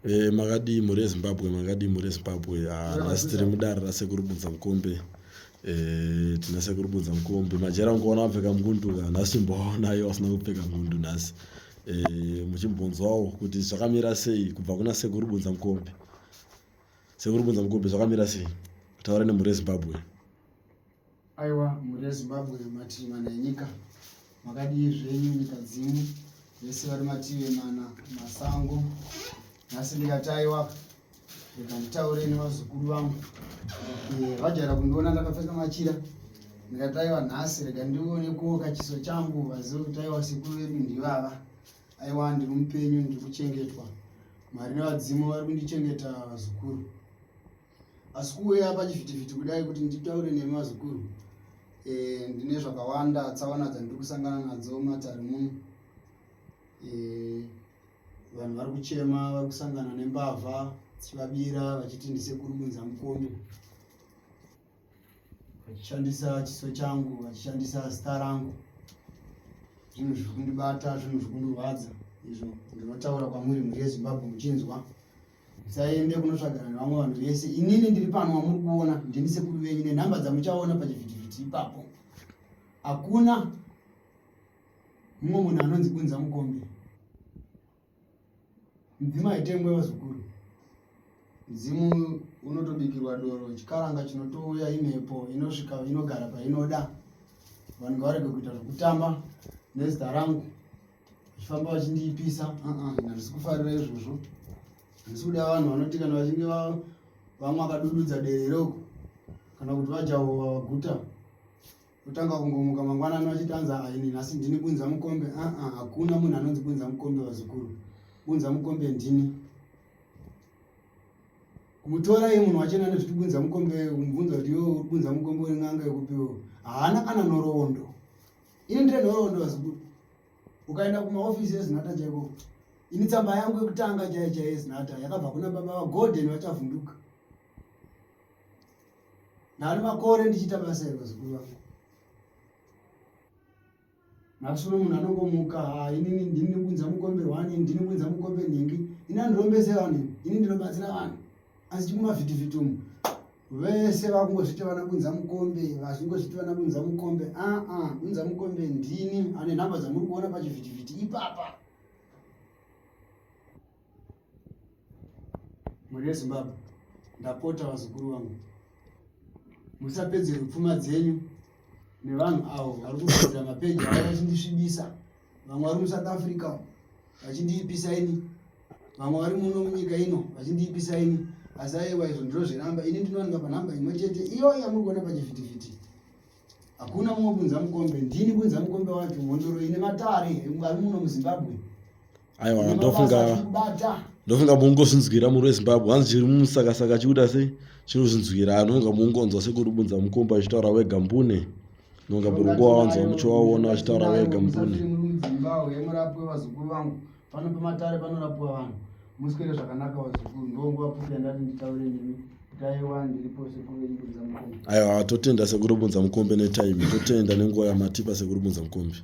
Makadi mhuri yeZimbabwe, makadi mhuri yeZimbabwe. Nhasi tiri mudare rasekuru Budza Mukombe. Tina sekuru Budza Mukombe. Majera ungoona apfeka ngundu, nhasi mboona iwo asina kupfeka ngundu nhasi. Muchimbonzwawo kuti zvakamira sei kubva kuna sekuru Budza Mukombe. Sekuru Budza Mukombe zvakamira sei? Taura nemhuri yeZimbabwe. Aiwa, mhuri yeZimbabwe, mativi mana enyika. Makadii zvenyu nyika dzimu, vese vari mativi mana masango. Nhasi ndikati aiwa, rega nditaure nevazukuru vangu. Vajaira kundiona ndakapfeka machira. Ndikati aiwa, nhasi rega ndionekuwo kachiso changu vazive kuti aiwa sekuru vedu ndivava. Aiwa, ndiri mupenyu, ndiri kuchengetwa. Mwari nevadzimu vari kundichengeta vazukuru. Asi kuuya pachivhitivhiti kudai kuti nditaure nemi vazukuru, ndine zvakawanda tsaona dzandiri kusangana nadzo matare muno. Vanhu vari kuchema, vari kusangana nembavha dzichivabira vachiti ndisekuru Budza Mukombe, vachishandisa chiso changu, vachishandisa zita rangu. Zvinhu zviri kundibata, zvinhu zviri kundirwadza. Izvo ndinotaura kwamuri mhuri yeZimbabwe muchinzwa. Musaende kunotsvagana nevamwe vanhu vese. Inini ndiri pano wamuri kuona, ndini sekuru venyu nenhamba dzamuchaona pachivhitivhiti ipapo. Hakuna mumwe munhu anonzi Budza Mukombe. Mudzima itengwe vazukuru. Mudzimu unotobikirwa doro, chikaranga chinotouya imhepo inosvika inogara painoda. Vanhu ngavarege kuita zvokutamba nezita rangu, vachifamba vachindiipisa. Handisi kufarira izvozvo. Handisi kuda vanhu vanoti kana vachinge vamwe vakadududza derero kana kuti vajahuwa vaguta, kutanga kungomuka mangwanani vachitanza aini nhasi ndini Budza Mukombe. Hakuna munhu anonzi Budza Mukombe vazukuru. Budza Mukombe ndini. Kumutora iye munhu wachena nezviti Budza Mukombe, kumubvunza kuti iwe uri Budza Mukombe uri n'anga yekupiwo, haana kana nhoroondo. Ini ndine nhoroondo vazukuru. Ukaenda kumaofisi eZinata chaiko, ini tsamba yangu yekutanga chaiyo yeZinata yakabva kuna baba vaGordon vachavhunduka. Nari makore ndichiita basa iri vazukuru vangu. Nhasi uno munhu anongomuka, inini ndini Budza Mukombe 1, ndini Budza Mukombe nhingi. Ini handirombese vanhu, ini ndinobatsira vanhu. Asi chikumavhitivhiti umu, vese vakungozviti vana Budza Mukombe, vachingozviti vana Budza Mukombe. Budza Mukombe ndini, ane nhamba dzamuri kuona pachivhitivhiti ipapa. Mhuri yeZimbabwe, ndapota vazukuru vangu, musapedzere pfuma dzenyu nevanhu avo vari kugadzira mapeji avo vachindisvibisa. Vamwe vari muSouth Africa vachindiipisa ini, vamwe vari muno munyika ino vachindiipisa ini. Asi aiwa, izvo ndiro zveramba. Ini ndinowanika panhamba imwe chete, iyo yamuri kuona pachivhitivhiti. Hakuna mumwe Budza Mukombe, ndini Budza Mukombe wacho. Mhondoro ine matare ari muno muZimbabwe. Aiwa, ndofunga mungozvinzwira muri weZimbabwe. Hanzi chiri mumusakasaka chikuda sei chinozvinzwira. Anonga mungonzwa sekuru Budza Mukombe achitaura wega mbune. Nonga burungu wawanzwa muchiwaona achitaura wega mbune. Muzimbabwe murapwe vazukuru vangu. Pano pamatare panorapwa vanhu. Muswere zvakanaka vazukuru. Ndonguva pfupi yandati nditaure nemi. Taiwa ndiripo sekuru Budza Mukombe. Aiwa, totenda sekuru Budza Mukombe netime. Totenda nenguva yamatipa sekuru Budza Mukombe.